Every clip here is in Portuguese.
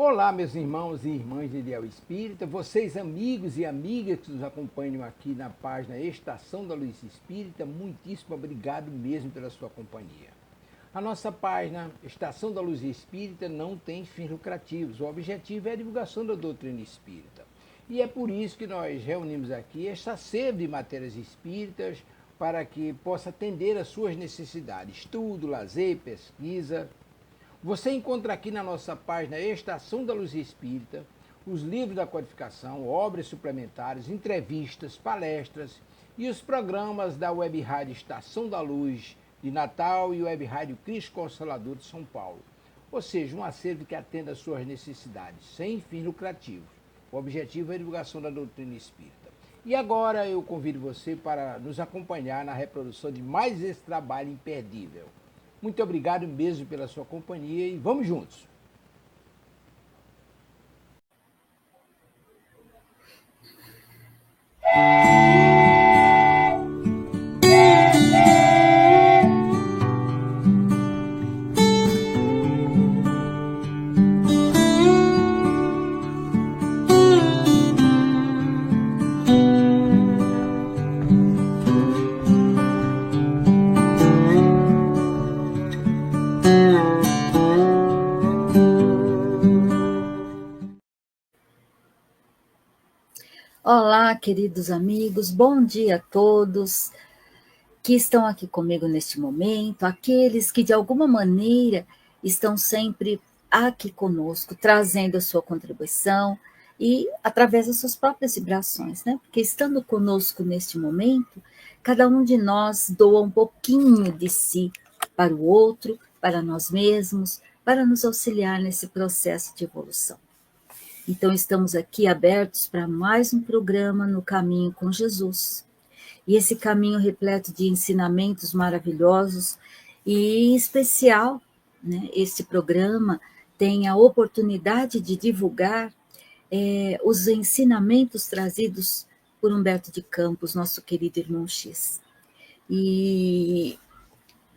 Olá, meus irmãos e irmãs de Ideal Espírita, vocês amigos e amigas que nos acompanham aqui na página Estação da Luz Espírita, muitíssimo obrigado mesmo pela sua companhia. A nossa página Estação da Luz Espírita não tem fins lucrativos, o objetivo é a divulgação da doutrina espírita. E é por isso que nós reunimos aqui esta sede de matérias espíritas para que possa atender às suas necessidades, estudo, lazer, pesquisa. Você encontra aqui na nossa página Estação da Luz Espírita os livros da codificação, obras suplementares, entrevistas, palestras e os programas da Web Rádio Estação da Luz de Natal e Web Rádio Cristo Consolador de São Paulo. Ou seja, um acervo que atenda às suas necessidades, sem fins lucrativos. O objetivo é a divulgação da doutrina espírita. E agora eu convido você para nos acompanhar na reprodução de mais esse trabalho imperdível. Muito obrigado mesmo pela sua companhia e vamos juntos. Olá, queridos amigos, bom dia a todos que estão aqui comigo neste momento, aqueles que de alguma maneira estão sempre aqui conosco, trazendo a sua contribuição e através das suas próprias vibrações, né? Porque estando conosco neste momento, cada um de nós doa um pouquinho de si para o outro, para nós mesmos, para nos auxiliar nesse processo de evolução. Então, estamos aqui abertos para mais um programa no Caminho com Jesus. E esse caminho repleto de ensinamentos maravilhosos e, em especial, né, este programa tem a oportunidade de divulgar os ensinamentos trazidos por Humberto de Campos, nosso querido irmão X. E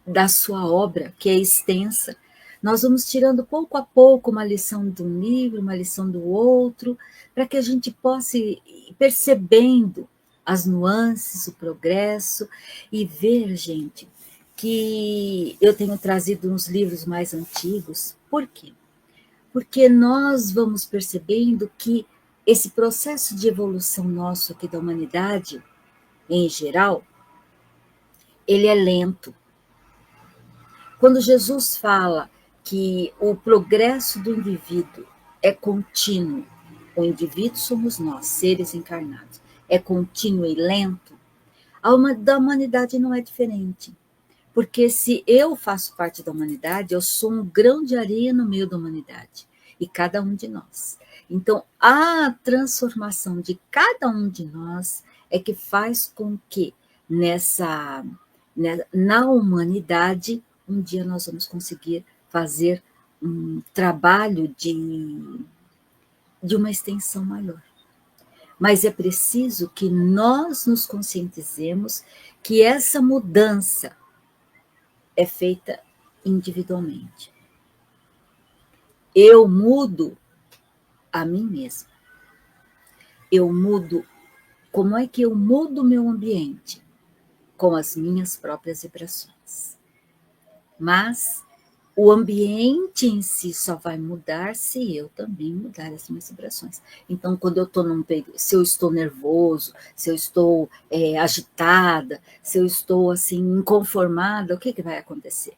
da sua obra, que é extensa, nós vamos tirando pouco a pouco uma lição de um livro, uma lição do outro, para que a gente possa ir percebendo as nuances, o progresso, e ver, gente, que eu tenho trazido uns livros mais antigos. Por quê? Porque nós vamos percebendo que esse processo de evolução nosso aqui da humanidade, em geral, ele é lento. Quando Jesus fala que o progresso do indivíduo é contínuo, o indivíduo somos nós, seres encarnados, é contínuo e lento, da humanidade não é diferente. Porque se eu faço parte da humanidade, eu sou um grão de areia no meio da humanidade, e cada um de nós. Então, a transformação de cada um de nós é que faz com que na humanidade, um dia nós vamos conseguir fazer um trabalho de uma extensão maior. Mas é preciso que nós nos conscientizemos que essa mudança é feita individualmente. Eu mudo a mim mesma. Eu mudo. Como é que eu mudo o meu ambiente? Com as minhas próprias vibrações. Mas o ambiente em si só vai mudar se eu também mudar as minhas vibrações. Então, quando eu estou se eu estou nervoso, se eu estou agitada, se eu estou assim inconformada, o que vai acontecer?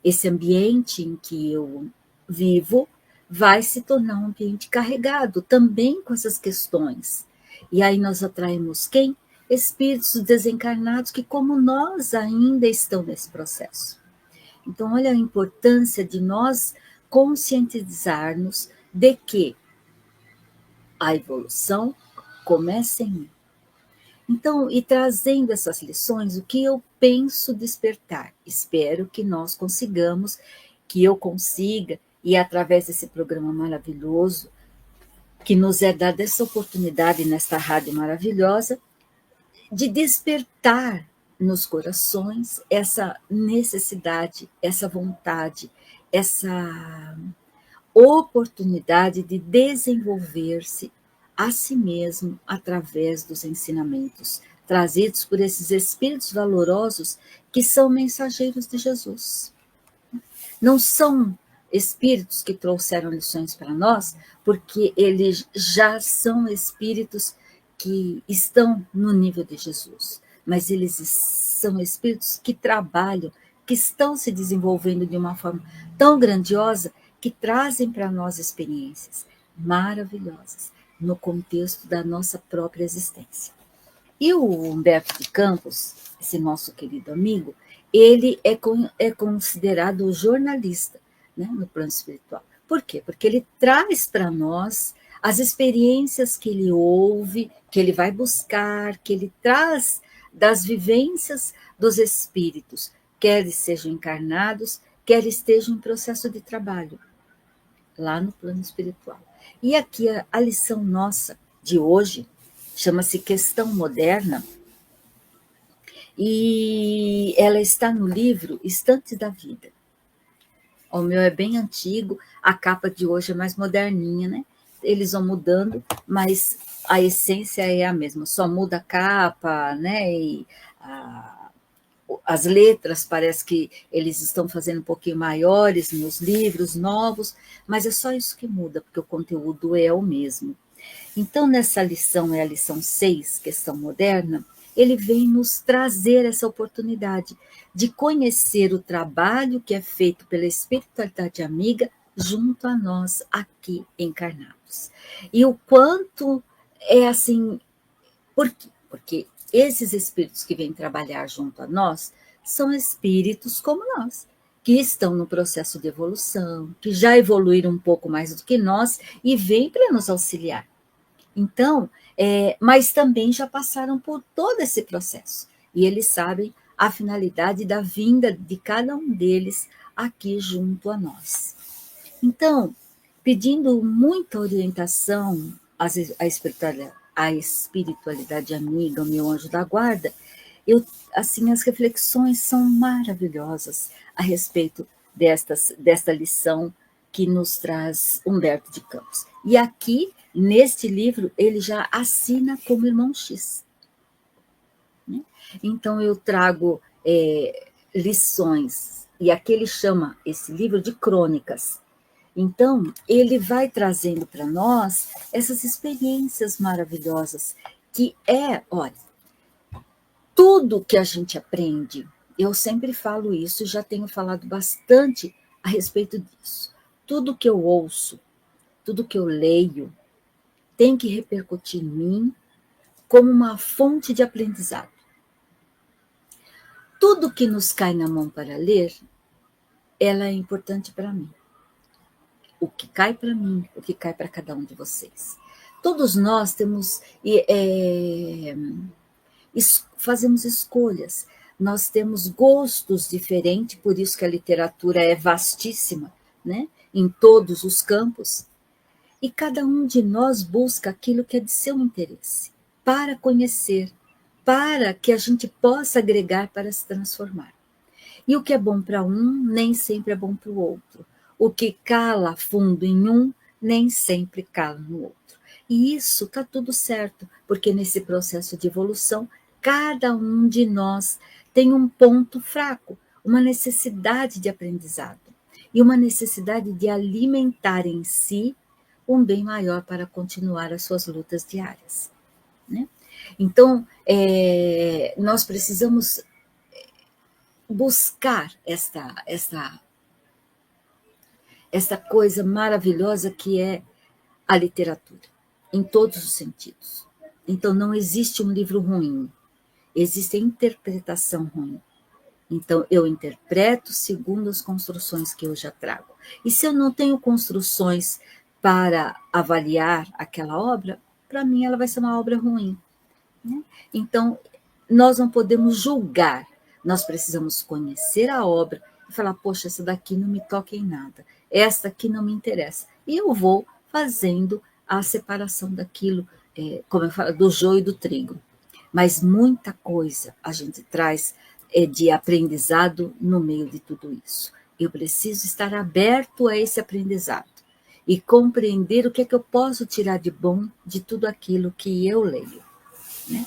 Esse ambiente em que eu vivo vai se tornar um ambiente carregado também com essas questões. E aí nós atraímos quem? Espíritos desencarnados que, como nós, ainda estão nesse processo. Então, olha a importância de nós conscientizarmos de que a evolução começa em mim. Então, e trazendo essas lições, o que eu penso despertar? Espero que nós consigamos, que eu consiga, e através desse programa maravilhoso, que nos é dada essa oportunidade nesta rádio maravilhosa, de despertar nos corações essa necessidade, essa vontade, essa oportunidade de desenvolver-se a si mesmo através dos ensinamentos trazidos por esses espíritos valorosos que são mensageiros de Jesus. Não são espíritos que trouxeram lições para nós, porque eles já são espíritos que estão no nível de Jesus, mas eles são espíritos que trabalham, que estão se desenvolvendo de uma forma tão grandiosa, que trazem para nós experiências maravilhosas no contexto da nossa própria existência. E o Humberto de Campos, esse nosso querido amigo, ele é considerado o jornalista, né, no plano espiritual. Por quê? Porque ele traz para nós as experiências que ele ouve, que ele vai buscar, que ele traz das vivências dos espíritos, quer eles sejam encarnados, quer estejam em processo de trabalho, lá no plano espiritual. E aqui a lição nossa de hoje chama-se Questão Moderna, e ela está no livro Instantes da Vida. O meu é bem antigo, a capa de hoje é mais moderninha, né? Eles vão mudando, mas a essência é a mesma, só muda a capa, né? E as letras parece que eles estão fazendo um pouquinho maiores nos livros novos, mas é só isso que muda, porque o conteúdo é o mesmo. Então, nessa lição, é a lição 6, Questão Moderna, ele vem nos trazer essa oportunidade de conhecer o trabalho que é feito pela espiritualidade amiga junto a nós aqui encarnados. E o quanto é assim, por quê? Porque esses espíritos que vêm trabalhar junto a nós são espíritos como nós, que estão no processo de evolução, que já evoluíram um pouco mais do que nós e vêm para nos auxiliar. Então, mas também já passaram por todo esse processo. E eles sabem a finalidade da vinda de cada um deles aqui junto a nós. Então, pedindo muita orientação à espiritualidade amiga, ao meu anjo da guarda, assim, as reflexões são maravilhosas a respeito desta lição que nos traz Humberto de Campos. E aqui, neste livro, ele já assina como Irmão X. Né? Então, eu trago lições, e aqui ele chama esse livro de crônicas. Então, ele vai trazendo para nós essas experiências maravilhosas, que olha, tudo que a gente aprende, eu sempre falo isso, já tenho falado bastante a respeito disso. Tudo que eu ouço, tudo que eu leio, tem que repercutir em mim como uma fonte de aprendizado. Tudo que nos cai na mão para ler, ela é importante para mim. O que cai para mim, o que cai para cada um de vocês. Todos nós temos, fazemos escolhas, nós temos gostos diferentes, por isso que a literatura é vastíssima, né? Em todos os campos. E cada um de nós busca aquilo que é de seu interesse, para conhecer, para que a gente possa agregar para se transformar. E o que é bom para um, nem sempre é bom para o outro. O que cala fundo em um, nem sempre cala no outro. E isso está tudo certo, porque nesse processo de evolução, cada um de nós tem um ponto fraco, uma necessidade de aprendizado e uma necessidade de alimentar em si um bem maior para continuar as suas lutas diárias. Né? Então, nós precisamos buscar esta coisa maravilhosa que é a literatura, em todos os sentidos. Então, não existe um livro ruim, existe a interpretação ruim. Então, eu interpreto segundo as construções que eu já trago. E se eu não tenho construções para avaliar aquela obra, para mim ela vai ser uma obra ruim. Né? Então, nós não podemos julgar, nós precisamos conhecer a obra e falar, poxa, essa daqui não me toca em nada, esta aqui não me interessa. E eu vou fazendo a separação daquilo, como eu falo, do joio e do trigo. Mas muita coisa a gente traz de aprendizado no meio de tudo isso. Eu preciso estar aberto a esse aprendizado. e compreender o que é que eu posso tirar de bom de tudo aquilo que eu leio, né?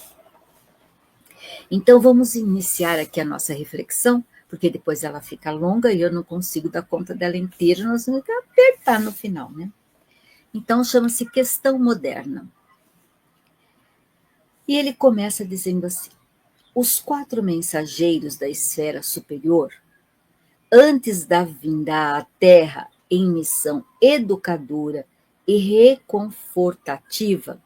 Então, vamos iniciar aqui a nossa reflexão, porque depois ela fica longa e eu não consigo dar conta dela inteira, nós vamos apertar no final, né? Então, chama-se Questão Moderna. E ele começa dizendo assim: os 4 mensageiros da esfera superior, antes da vinda à Terra em missão educadora e reconfortativa,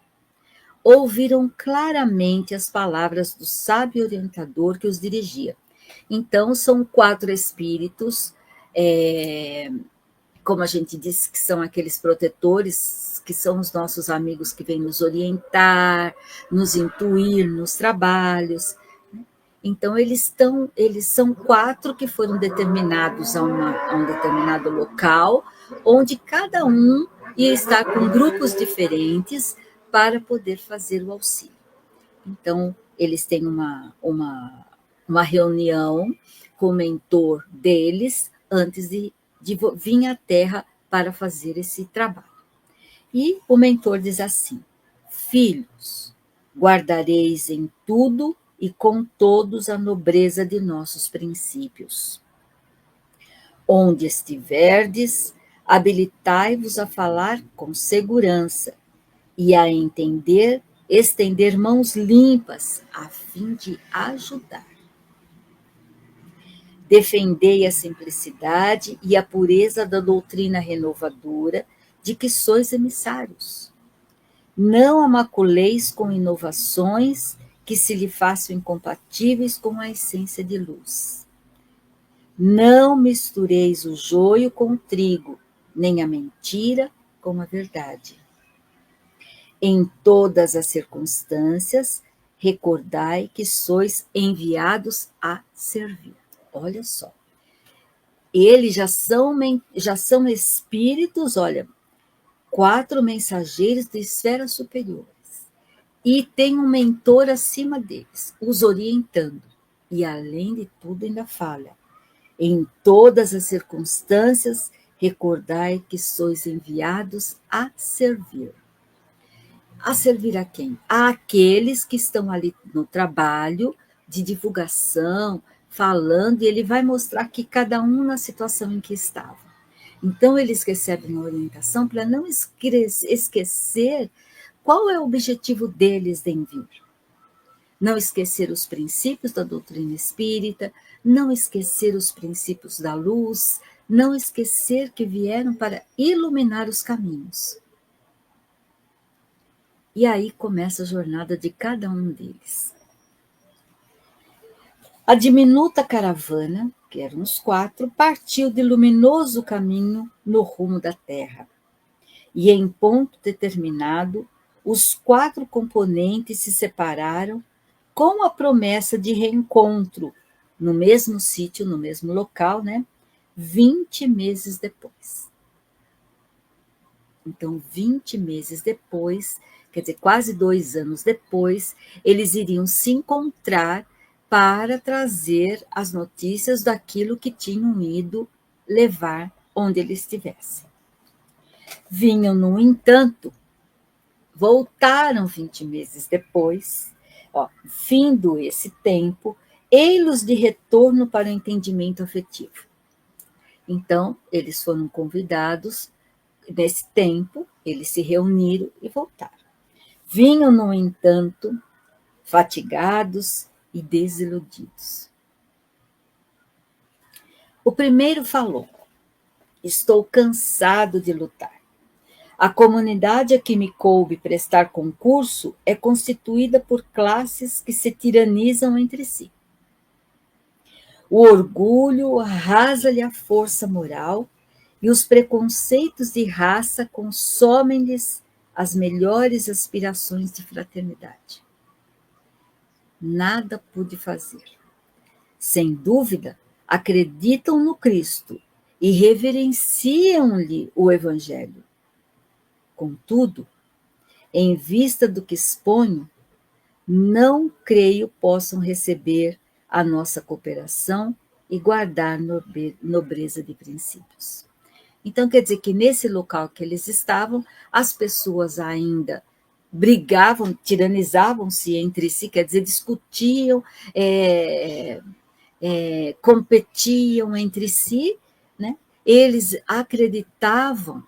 ouviram claramente as palavras do sábio orientador que os dirigia. Então, são 4 espíritos, como a gente disse, que são aqueles protetores, que são os nossos amigos que vêm nos orientar, nos intuir nos trabalhos. Então, eles são 4 que foram determinados a um determinado local, onde cada um ia estar com grupos diferentes para poder fazer o auxílio. Então, eles têm uma reunião com o mentor deles antes de vir à Terra para fazer esse trabalho. E o mentor diz assim: filhos, guardareis em tudo e com todos a nobreza de nossos princípios. Onde estiverdes, habilitai-vos a falar com segurança e a estender mãos limpas, a fim de ajudar. Defendei a simplicidade e a pureza da doutrina renovadora de que sois emissários. Não a maculeis com inovações que se lhe façam incompatíveis com a essência de luz. Não mistureis o joio com o trigo, nem a mentira com a verdade. Em todas as circunstâncias, recordai que sois enviados a servir. Olha só. Eles já são espíritos, olha, 4 mensageiros de esferas superiores. E tem um mentor acima deles, os orientando. E, além de tudo, ainda fala: em todas as circunstâncias, recordai que sois enviados a servir. A servir a quem? Àqueles que estão ali no trabalho de divulgação, falando, e ele vai mostrar que cada um na situação em que estava. Então, eles recebem a orientação para não esquecer qual é o objetivo deles em vir. Não esquecer os princípios da doutrina espírita, não esquecer os princípios da luz, não esquecer que vieram para iluminar os caminhos. E aí começa a jornada de cada um deles. A diminuta caravana, que eram os 4, partiu de luminoso caminho no rumo da terra. E em ponto determinado, os 4 componentes se separaram com a promessa de reencontro no mesmo sítio, no mesmo local, né? 20 meses depois. Então, 20 meses depois, quer dizer, quase 2 anos depois, eles iriam se encontrar para trazer as notícias daquilo que tinham ido levar onde eles estivessem. Vinham, no entanto, voltaram 20 meses depois, findo esse tempo, ei-los de retorno para o entendimento afetivo. Então, eles foram convidados, nesse tempo, eles se reuniram e voltaram. Vinham, no entanto, fatigados e desiludidos. O primeiro falou: estou cansado de lutar. A comunidade a que me coube prestar concurso é constituída por classes que se tiranizam entre si. O orgulho arrasa-lhe a força moral e os preconceitos de raça consomem-lhes as melhores aspirações de fraternidade. Nada pude fazer. Sem dúvida, acreditam no Cristo e reverenciam-lhe o Evangelho. Contudo, em vista do que exponho, não creio possam receber a nossa cooperação e guardar nobreza de princípios. Então, quer dizer que nesse local que eles estavam, as pessoas ainda brigavam, tiranizavam-se entre si, quer dizer, discutiam, competiam entre si, né? Eles acreditavam,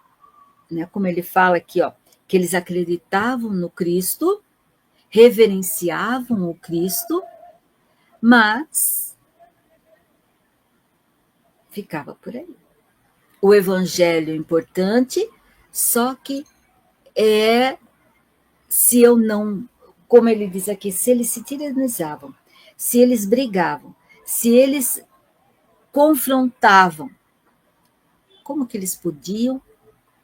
né, como ele fala aqui, ó, que eles acreditavam no Cristo, reverenciavam o Cristo, mas ficava por aí. O evangelho é importante, só que se eu não, como ele diz aqui, se eles se tiranizavam, se eles brigavam, se eles confrontavam, como que eles podiam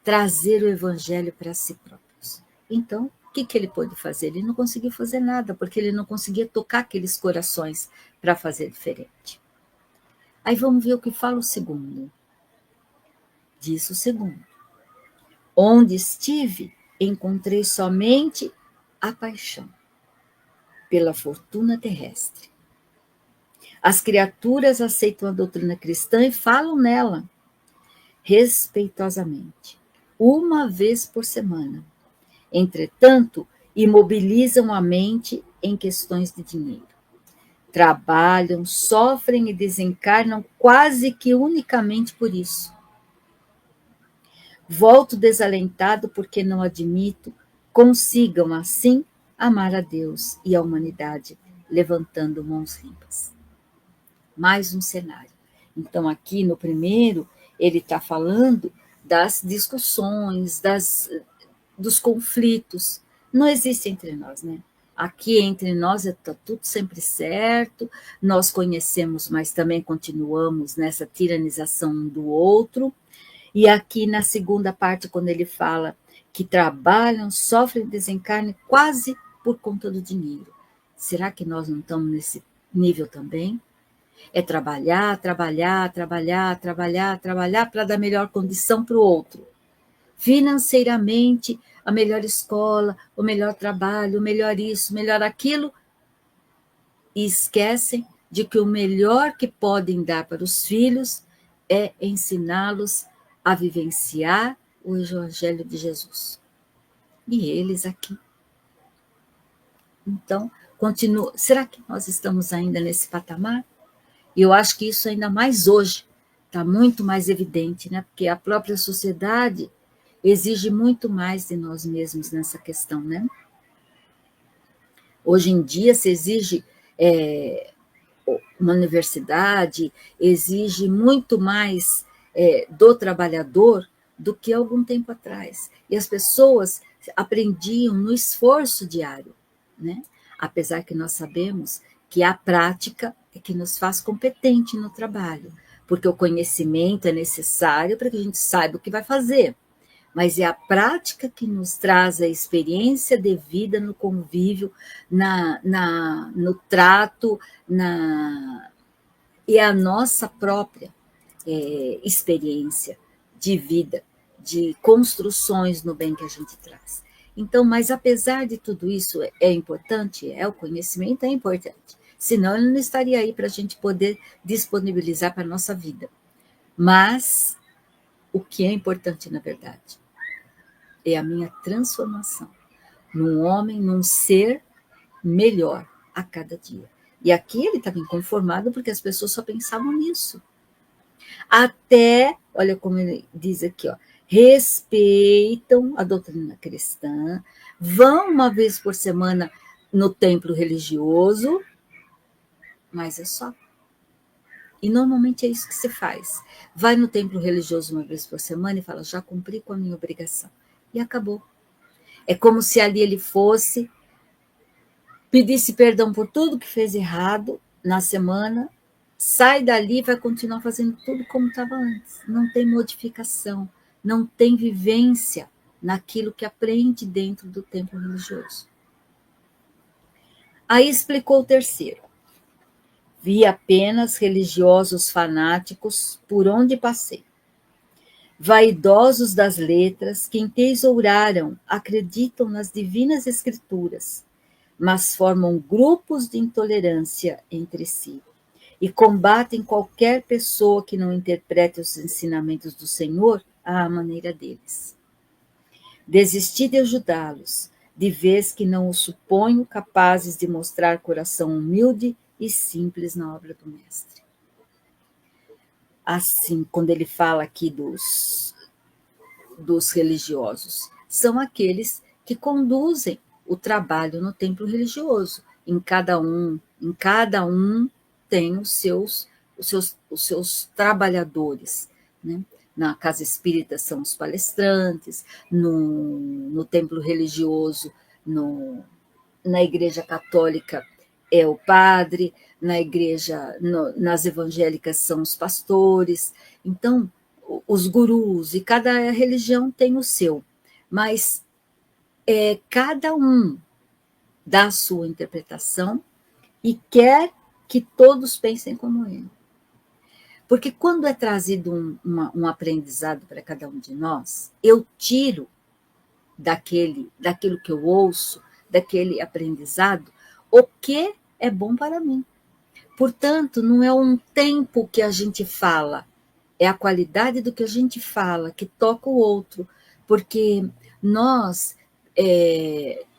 trazer o evangelho para si próprios? Então, o que ele pôde fazer? Ele não conseguiu fazer nada, porque ele não conseguia tocar aqueles corações para fazer diferente. Aí vamos ver o que fala o segundo. Diz o segundo. Onde estive, encontrei somente a paixão pela fortuna terrestre. As criaturas aceitam a doutrina cristã e falam nela respeitosamente, uma vez por semana. Entretanto, imobilizam a mente em questões de dinheiro. Trabalham, sofrem e desencarnam quase que unicamente por isso. Volto desalentado porque não admito consigam, assim, amar a Deus e a humanidade, levantando mãos limpas. Mais um cenário. Então, aqui no primeiro, ele está falando das discussões, dos conflitos. Não existe entre nós, né? Aqui entre nós está tudo sempre certo, nós conhecemos, mas também continuamos nessa tiranização um do outro. E aqui na segunda parte, quando ele fala que trabalham, sofrem desencarne quase por conta do dinheiro. Será que nós não estamos nesse nível também? É trabalhar, trabalhar, trabalhar, trabalhar, trabalhar para dar melhor condição para o outro. Financeiramente, a melhor escola, o melhor trabalho, o melhor isso, o melhor aquilo, e esquecem de que o melhor que podem dar para os filhos é ensiná-los a vivenciar o Evangelho de Jesus. E eles aqui. Então, continua. Será que nós estamos ainda nesse patamar? E eu acho que isso ainda mais hoje está muito mais evidente, né? Porque a própria sociedade exige muito mais de nós mesmos nessa questão, né? Hoje em dia se exige uma universidade, exige muito mais do trabalhador do que algum tempo atrás. E as pessoas aprendiam no esforço diário, né? Apesar que nós sabemos que a prática é que nos faz competente no trabalho, porque o conhecimento é necessário para que a gente saiba o que vai fazer, mas é a prática que nos traz a experiência de vida no convívio, no trato, e a nossa própria experiência de vida, de construções no bem que a gente traz. Então, mas apesar de tudo isso, é importante, o conhecimento é importante, senão ele não estaria aí para a gente poder disponibilizar para a nossa vida. Mas o que é importante, na verdade, é a minha transformação num homem, num ser melhor a cada dia. E aqui ele estava inconformado porque as pessoas só pensavam nisso. Até, olha como ele diz aqui, ó, respeitam a doutrina cristã, vão uma vez por semana no templo religioso, mas é só. E normalmente é isso que se faz. Vai no templo religioso uma vez por semana e fala, já cumpri com a minha obrigação. E acabou. É como se ali ele fosse, pedisse perdão por tudo que fez errado na semana, sai dali e vai continuar fazendo tudo como estava antes. Não tem modificação, não tem vivência naquilo que aprende dentro do templo religioso. Aí explicou o terceiro. Vi apenas religiosos fanáticos por onde passei. Vaidosos das letras, que entesouraram, acreditam nas divinas escrituras, mas formam grupos de intolerância entre si e combatem qualquer pessoa que não interprete os ensinamentos do Senhor à maneira deles. Desisti de ajudá-los, de vez que não os suponho capazes de mostrar coração humilde e simples na obra do Mestre. Assim, quando ele fala aqui dos religiosos, são aqueles que conduzem o trabalho no templo religioso. Em cada um tem os seus trabalhadores, né? Na casa espírita são os palestrantes, no templo religioso, na igreja católica é o padre, nas evangélicas são os pastores. Então, os gurus, e cada religião tem o seu, mas cada um dá a sua interpretação e quer que todos pensem como ele. Porque quando é trazido um aprendizado para cada um de nós, eu tiro daquilo que eu ouço, daquele aprendizado, o que é bom para mim. Portanto, não é um tempo que a gente fala, é a qualidade do que a gente fala que toca o outro, porque nós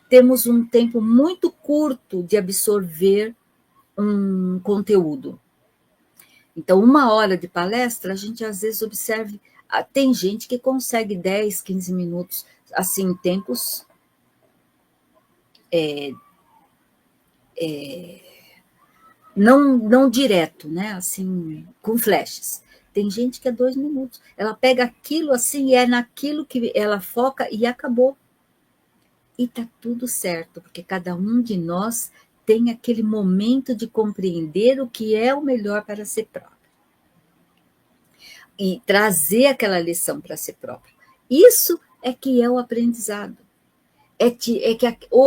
temos um tempo muito curto de absorver um conteúdo. Então, 1 hora de palestra, a gente às vezes observa, tem gente que consegue 10, 15 minutos, assim, em tempos não direto, né? Assim, com flashes. Tem gente que é 2 minutos. Ela pega aquilo assim, e é naquilo que ela foca e acabou. E tá tudo certo, porque cada um de nós tem aquele momento de compreender o que é o melhor para si próprio. E trazer aquela lição para si próprio. Isso é que é o aprendizado. É que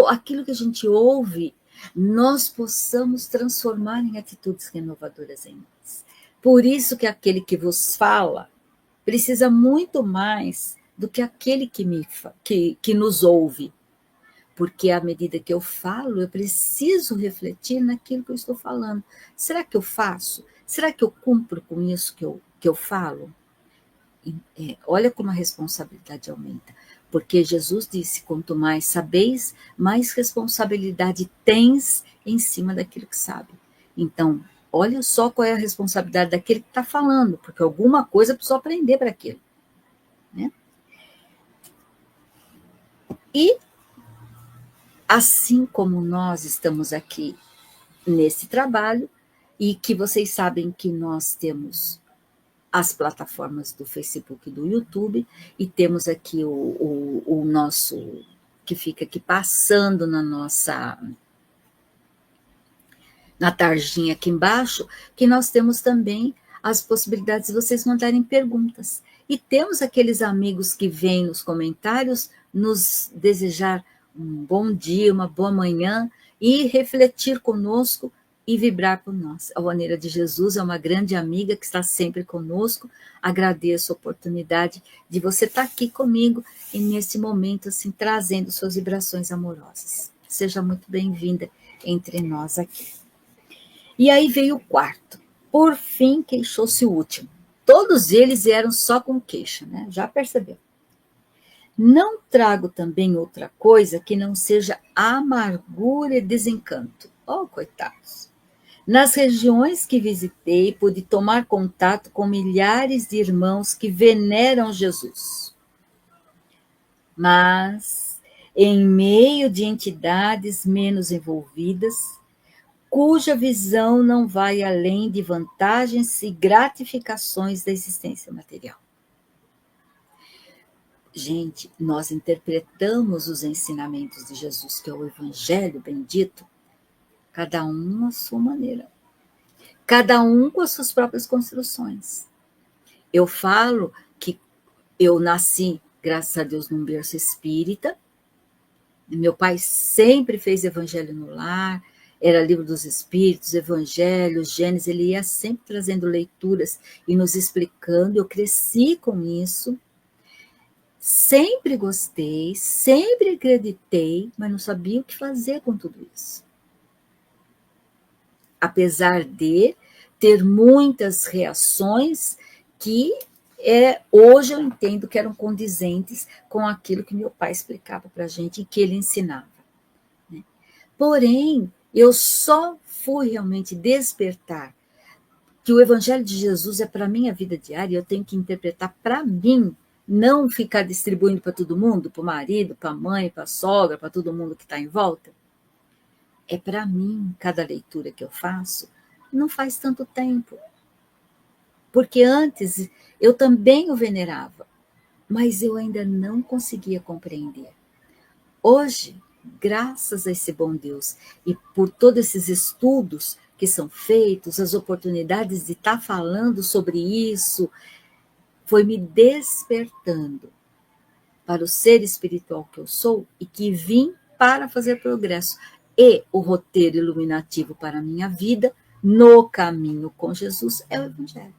aquilo que a gente ouve, nós possamos transformar em atitudes renovadoras em nós. Por isso que aquele que vos fala precisa muito mais do que aquele que nos ouve. Porque à medida que eu falo, eu preciso refletir naquilo que eu estou falando. Será que eu faço? Será que eu cumpro com isso que eu falo? Olha como a responsabilidade aumenta. Porque Jesus disse, quanto mais sabeis, mais responsabilidade tens em cima daquilo que sabe. Então, olha só qual é a responsabilidade daquele que está falando, porque alguma coisa precisa aprender para aquilo. Né? E, assim como nós estamos aqui nesse trabalho, e que vocês sabem que nós temos as plataformas do Facebook e do YouTube, e temos aqui o nosso, que fica aqui passando na tarjinha aqui embaixo, que nós temos também as possibilidades de vocês mandarem perguntas. E temos aqueles amigos que vêm nos comentários nos desejar um bom dia, uma boa manhã, e refletir conosco e vibrar por nós. A Maneira de Jesus é uma grande amiga que está sempre conosco. Agradeço a oportunidade de você estar aqui comigo e nesse momento assim trazendo suas vibrações amorosas. Seja muito bem-vinda entre nós aqui. E aí veio o quarto. Por fim, queixou-se o último. Todos eles eram só com queixa, né? Já percebeu? Não trago também outra coisa que não seja amargura e desencanto. Oh, coitados! Nas regiões que visitei, pude tomar contato com milhares de irmãos que veneram Jesus. Mas, em meio de entidades menos envolvidas, cuja visão não vai além de vantagens e gratificações da existência material. Gente, nós interpretamos os ensinamentos de Jesus, que é o Evangelho bendito, cada um à sua maneira. Cada um com as suas próprias construções. Eu falo que eu nasci, graças a Deus, num berço espírita. Meu pai sempre fez Evangelho no lar, era Livro dos Espíritos, Evangelho, Gênesis, ele ia sempre trazendo leituras e nos explicando. Eu cresci com isso. Sempre gostei, sempre acreditei, mas não sabia o que fazer com tudo isso. Apesar de ter muitas reações que Hoje eu entendo que eram condizentes com aquilo que meu pai explicava para a gente e que ele ensinava. Né? Porém, eu só fui realmente despertar que o Evangelho de Jesus é para a minha vida diária, eu tenho que interpretar para mim, não ficar distribuindo para todo mundo, para o marido, para a mãe, para a sogra, para todo mundo que está em volta. É para mim, cada leitura que eu faço, não faz tanto tempo. Porque antes eu também o venerava, mas eu ainda não conseguia compreender. Hoje, graças a esse bom Deus e por todos esses estudos que são feitos, as oportunidades de estar falando sobre isso, foi me despertando para o ser espiritual que eu sou e que vim para fazer progresso. E o roteiro iluminativo para a minha vida, no caminho com Jesus, é o Evangelho.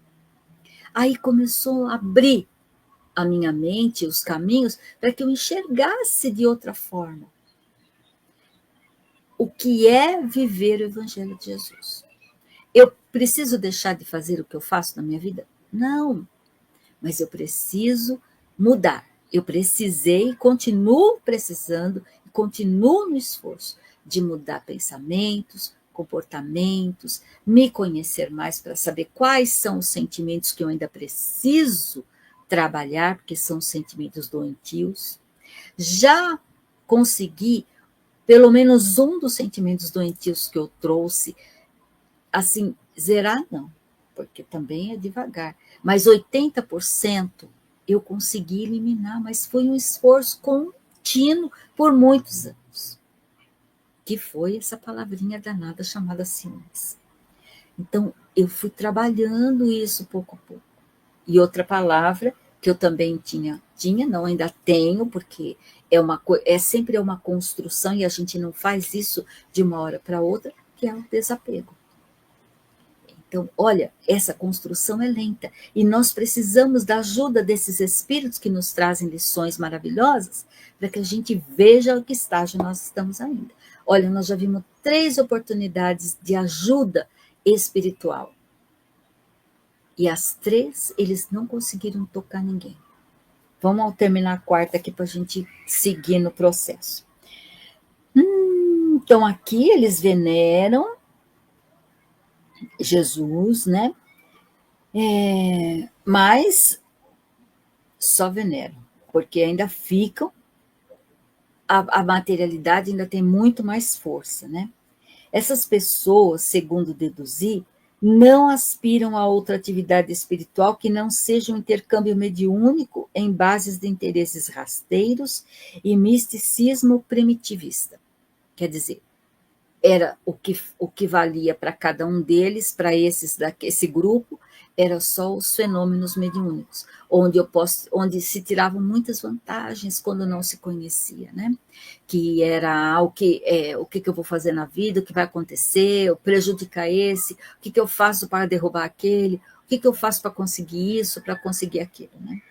Aí começou a abrir a minha mente, os caminhos, para que eu enxergasse de outra forma o que é viver o Evangelho de Jesus. Eu preciso deixar de fazer o que eu faço na minha vida? Não, mas eu preciso mudar. Eu precisei, continuo precisando, continuo no esforço de mudar pensamentos, comportamentos, me conhecer mais para saber quais são os sentimentos que eu ainda preciso trabalhar, porque são sentimentos doentios. Já consegui, pelo menos um dos sentimentos doentios que eu trouxe, assim, zerar não, porque também é devagar, mas 80% eu consegui eliminar, mas foi um esforço contínuo por muitos anos, que foi essa palavrinha danada chamada ciúmes. Então, eu fui trabalhando isso pouco a pouco. E outra palavra que eu também tinha não, ainda tenho, porque sempre uma construção e a gente não faz isso de uma hora para outra, que é o desapego. Então, olha, essa construção é lenta e nós precisamos da ajuda desses espíritos que nos trazem lições maravilhosas para que a gente veja o que estágio nós estamos ainda. Olha, nós já vimos 3 oportunidades de ajuda espiritual. E as 3, eles não conseguiram tocar ninguém. Vamos terminar a 4ª aqui para a gente seguir no processo. Então, aqui eles veneram Jesus, né? Mas só veneram, porque ainda ficam, a materialidade ainda tem muito mais força, né? Essas pessoas, segundo deduzi, não aspiram a outra atividade espiritual que não seja um intercâmbio mediúnico em bases de interesses rasteiros e misticismo primitivista. Quer dizer, era o que valia para cada um deles, para esse grupo, era só os fenômenos mediúnicos, onde se tiravam muitas vantagens quando não se conhecia, né? Que era o que eu vou fazer na vida, o que vai acontecer, prejudicar esse, o que eu faço para derrubar aquele, o que eu faço para conseguir isso, para conseguir aquilo, né?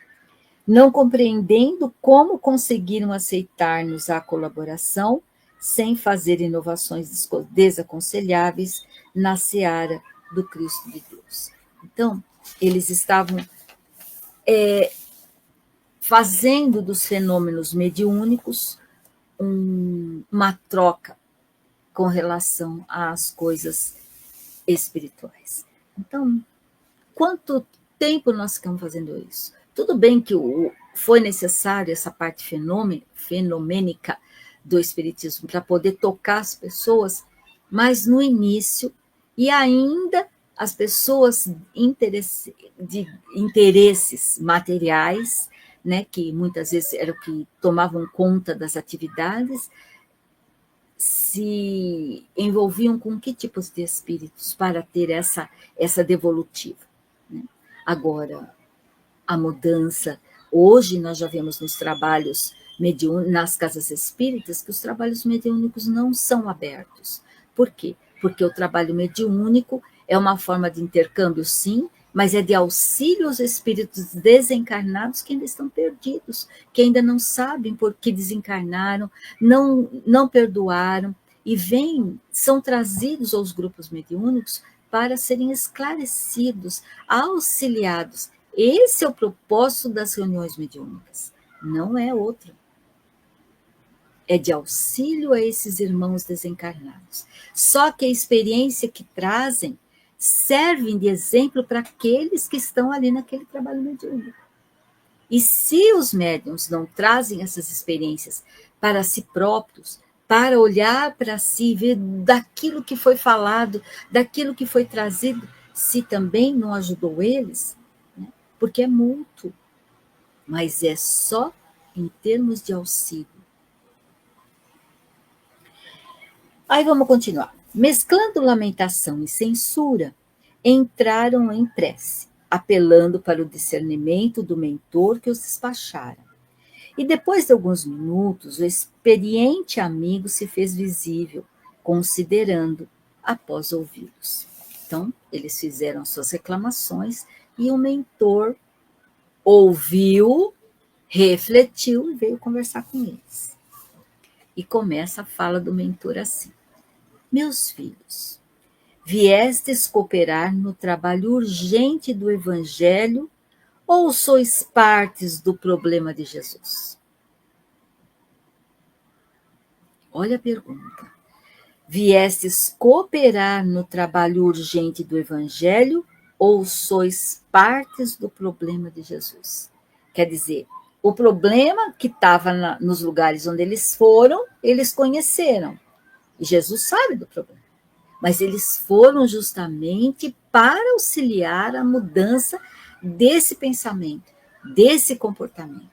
Não compreendendo como conseguiram aceitar-nos a colaboração sem fazer inovações desaconselháveis na seara do Cristo de Deus. Então, eles estavam fazendo dos fenômenos mediúnicos uma troca com relação às coisas espirituais. Então, quanto tempo nós ficamos fazendo isso? Tudo bem que foi necessário essa parte fenomênica do espiritismo para poder tocar as pessoas, mas no início, e ainda as pessoas de interesses materiais, né, que muitas vezes eram que tomavam conta das atividades, se envolviam com que tipos de espíritos para ter essa devolutiva, né? Agora, a mudança, hoje nós já vemos nos trabalhos nas casas espíritas que os trabalhos mediúnicos não são abertos. Por quê? Porque o trabalho mediúnico é uma forma de intercâmbio, sim, mas é de auxílio aos espíritos desencarnados que ainda estão perdidos, que ainda não sabem por que desencarnaram, não perdoaram, e são trazidos aos grupos mediúnicos para serem esclarecidos, auxiliados Esse é o propósito das reuniões mediúnicas, não é outro. É de auxílio a esses irmãos desencarnados. Só que a experiência que trazem servem de exemplo para aqueles que estão ali naquele trabalho mediúnico. E se os médiuns não trazem essas experiências para si próprios, para olhar para si, ver daquilo que foi falado, daquilo que foi trazido, se também não ajudou eles, né? Porque é mútuo, mas é só em termos de auxílio. Aí vamos continuar. Mesclando lamentação e censura, entraram em prece, apelando para o discernimento do mentor que os despachara. E depois de alguns minutos, o experiente amigo se fez visível, considerando, após ouvi-los. Então, eles fizeram suas reclamações e o mentor ouviu, refletiu e veio conversar com eles. E começa a fala do mentor assim: Meus filhos, viestes cooperar no trabalho urgente do Evangelho ou sois partes do problema de Jesus? Olha a pergunta. Viestes cooperar no trabalho urgente do Evangelho ou sois partes do problema de Jesus? Quer dizer, o problema que estava nos lugares onde eles foram, eles conheceram. E Jesus sabe do problema. Mas eles foram justamente para auxiliar a mudança desse pensamento, desse comportamento.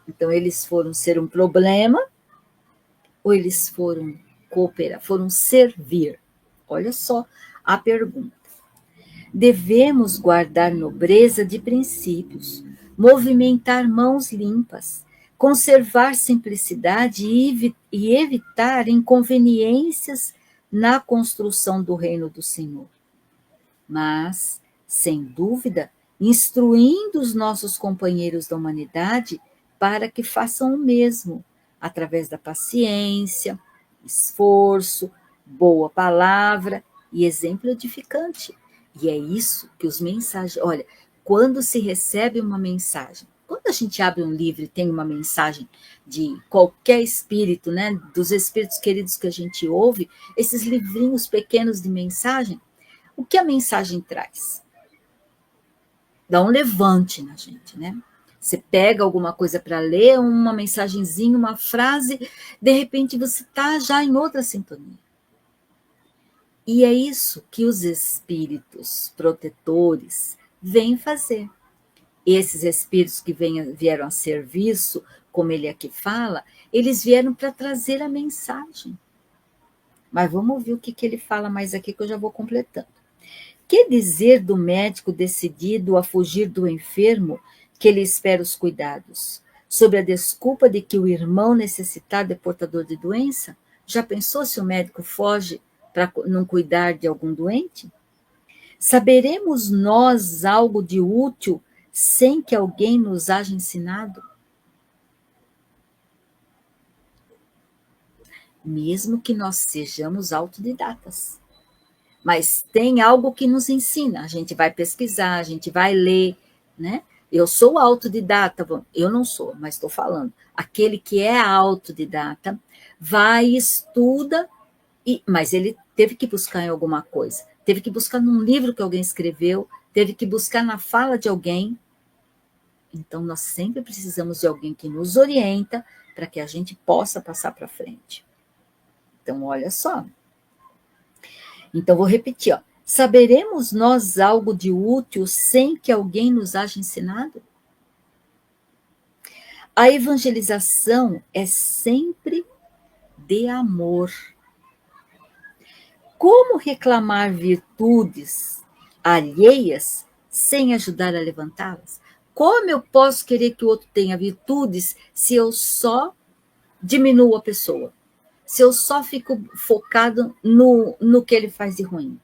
Então, eles foram ser um problema ou eles foram cooperar, foram servir? Olha só a pergunta. Devemos guardar nobreza de princípios, movimentar mãos limpas, conservar simplicidade e evitar inconveniências na construção do reino do Senhor. Mas, sem dúvida, instruindo os nossos companheiros da humanidade para que façam o mesmo, através da paciência, esforço, boa palavra e exemplo edificante. E é isso que os mensagens... Olha, quando se recebe uma mensagem, quando a gente abre um livro e tem uma mensagem de qualquer espírito, né, dos espíritos queridos que a gente ouve, esses livrinhos pequenos de mensagem, o que a mensagem traz? Dá um levante na gente, né? Você pega alguma coisa para ler, uma mensagenzinha, uma frase, de repente você está já em outra sintonia. E é isso que os espíritos protetores vêm fazer. Esses espíritos que vieram a serviço, como ele aqui fala, eles vieram para trazer a mensagem. Mas vamos ver o que ele fala mais aqui, que eu já vou completando. Que dizer do médico decidido a fugir do enfermo que lhe espera os cuidados, sob a desculpa de que o irmão necessitado é portador de doença? Já pensou se o médico foge para não cuidar de algum doente? Saberemos nós algo de útil sem que alguém nos haja ensinado? Mesmo que nós sejamos autodidatas. Mas tem algo que nos ensina, a gente vai pesquisar, a gente vai ler, né? Eu sou autodidata, eu não sou, mas estou falando. Aquele que é autodidata vai, estuda, mas ele teve que buscar em alguma coisa, teve que buscar num livro que alguém escreveu, teve que buscar na fala de alguém. Então, nós sempre precisamos de alguém que nos orienta para que a gente possa passar para frente. Então, olha só. Então, vou repetir, ó. Saberemos nós algo de útil sem que alguém nos haja ensinado? A evangelização é sempre de amor. Como reclamar virtudes alheias sem ajudar a levantá-las? Como eu posso querer que o outro tenha virtudes se eu só diminuo a pessoa? Se eu só fico focado no que ele faz de ruim?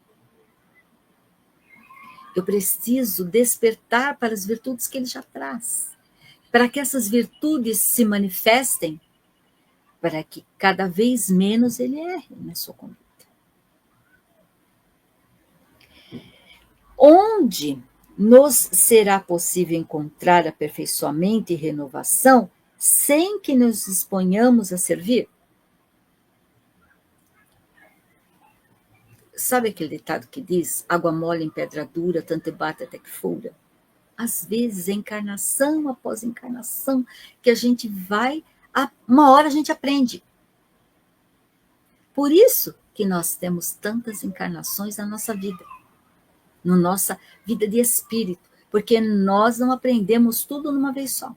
Eu preciso despertar para as virtudes que ele já traz, para que essas virtudes se manifestem, para que cada vez menos ele erre na sua conduta. Onde nos será possível encontrar aperfeiçoamento e renovação sem que nos exponhamos a servir? Sabe aquele ditado que diz, água mole em pedra dura, tanto bate até que fura? Às vezes, é encarnação após encarnação que a gente vai, uma hora a gente aprende. Por isso que nós temos tantas encarnações na nossa vida, na nossa vida de espírito, porque nós não aprendemos tudo numa vez só.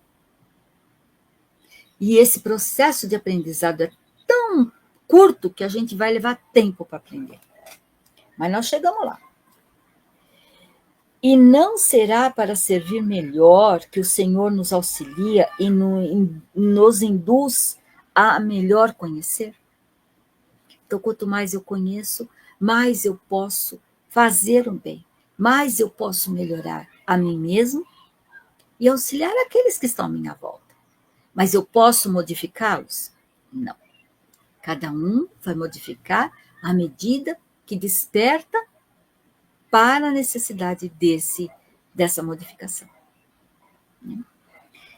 E esse processo de aprendizado é tão curto que a gente vai levar tempo para aprender. Mas nós chegamos lá. E não será para servir melhor que o Senhor nos auxilia e nos induz a melhor conhecer? Então, quanto mais eu conheço, mais eu posso fazer um bem, mais eu posso melhorar a mim mesmo e auxiliar aqueles que estão à minha volta. Mas eu posso modificá-los? Não. Cada um vai modificar à medida que desperta para a necessidade dessa modificação.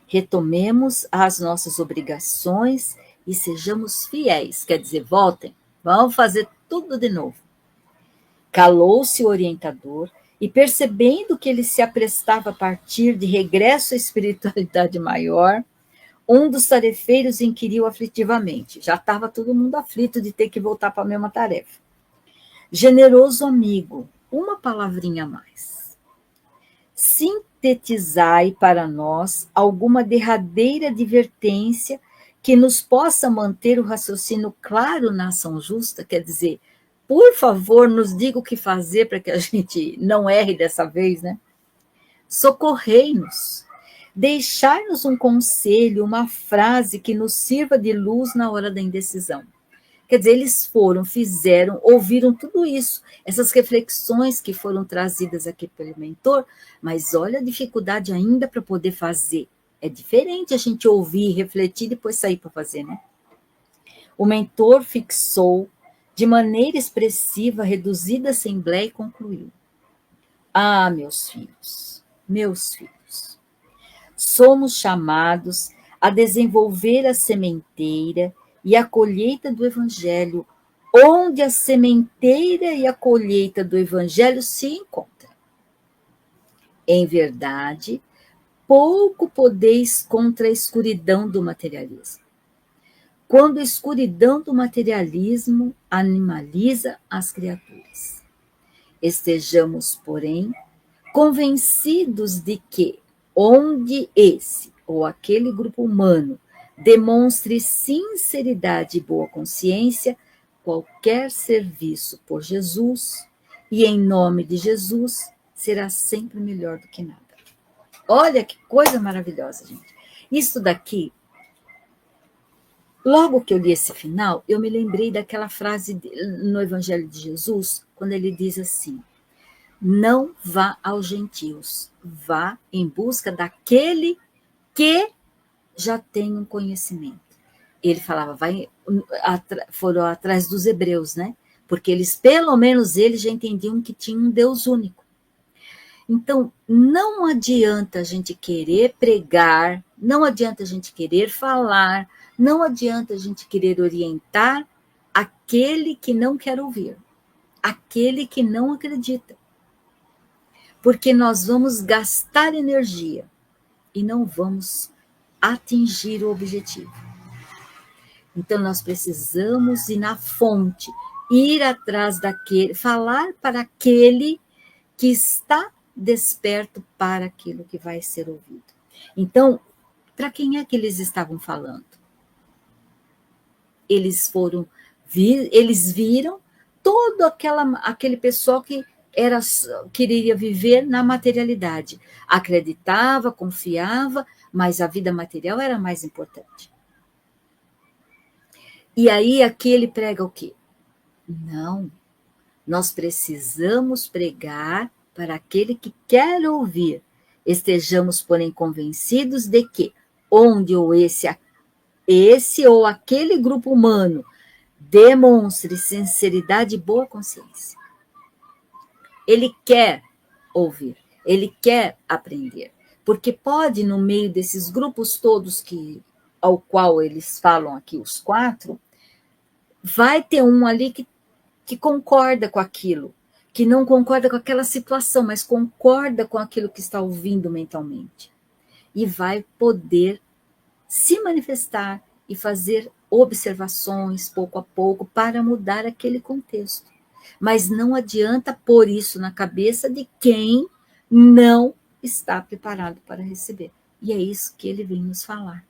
Retomemos as nossas obrigações e sejamos fiéis, quer dizer, voltem, vamos fazer tudo de novo. Calou-se o orientador e, percebendo que ele se aprestava a partir de regresso à espiritualidade maior, um dos tarefeiros inquiriu aflitivamente. Já estava todo mundo aflito de ter que voltar para a mesma tarefa. Generoso amigo, uma palavrinha a mais. Sintetizai para nós alguma derradeira advertência que nos possa manter o raciocínio claro na ação justa, quer dizer, por favor, nos diga o que fazer para que a gente não erre dessa vez, né? Socorrei-nos. Deixai-nos um conselho, uma frase que nos sirva de luz na hora da indecisão. Quer dizer, eles fizeram, ouviram tudo isso, essas reflexões que foram trazidas aqui pelo mentor, mas olha a dificuldade ainda para poder fazer. É diferente a gente ouvir, refletir e depois sair para fazer, né? O mentor fixou de maneira expressiva a reduzida assembleia e concluiu. Ah, meus filhos, somos chamados a desenvolver a sementeira e a colheita do Evangelho, onde a sementeira e a colheita do Evangelho se encontram. Em verdade, pouco podeis contra a escuridão do materialismo. Quando a escuridão do materialismo animaliza as criaturas. Estejamos, porém, convencidos de que, onde esse ou aquele grupo humano demonstre sinceridade e boa consciência, qualquer serviço por Jesus e em nome de Jesus será sempre melhor do que nada. Olha que coisa maravilhosa, gente. Isso daqui, logo que eu li esse final, eu me lembrei daquela frase no Evangelho de Jesus, quando ele diz assim, não vá aos gentios, vá em busca daquele que já tem um conhecimento. Ele falava, foram atrás dos hebreus, né? Porque pelo menos eles já entendiam que tinha um Deus único. Então, não adianta a gente querer pregar, não adianta a gente querer falar, não adianta a gente querer orientar aquele que não quer ouvir, aquele que não acredita. Porque nós vamos gastar energia e não vamos atingir o objetivo. Então, nós precisamos ir na fonte, ir atrás daquele, falar para aquele que está desperto para aquilo que vai ser ouvido. Então, para quem é que eles estavam falando? Eles viram todo aquele pessoal que queria viver na materialidade. Acreditava, confiava, mas a vida material era mais importante. E aí aqui ele prega o quê? Não, nós precisamos pregar para aquele que quer ouvir. Estejamos, porém, convencidos de que, onde ou esse ou aquele grupo humano demonstre sinceridade e boa consciência. Ele quer ouvir, ele quer aprender. Porque pode, no meio desses grupos todos ao qual eles falam aqui, os 4, vai ter um ali que concorda com aquilo, que não concorda com aquela situação, mas concorda com aquilo que está ouvindo mentalmente. E vai poder se manifestar e fazer observações pouco a pouco para mudar aquele contexto. Mas não adianta pôr isso na cabeça de quem não está preparado para receber. E é isso que ele vem nos falar.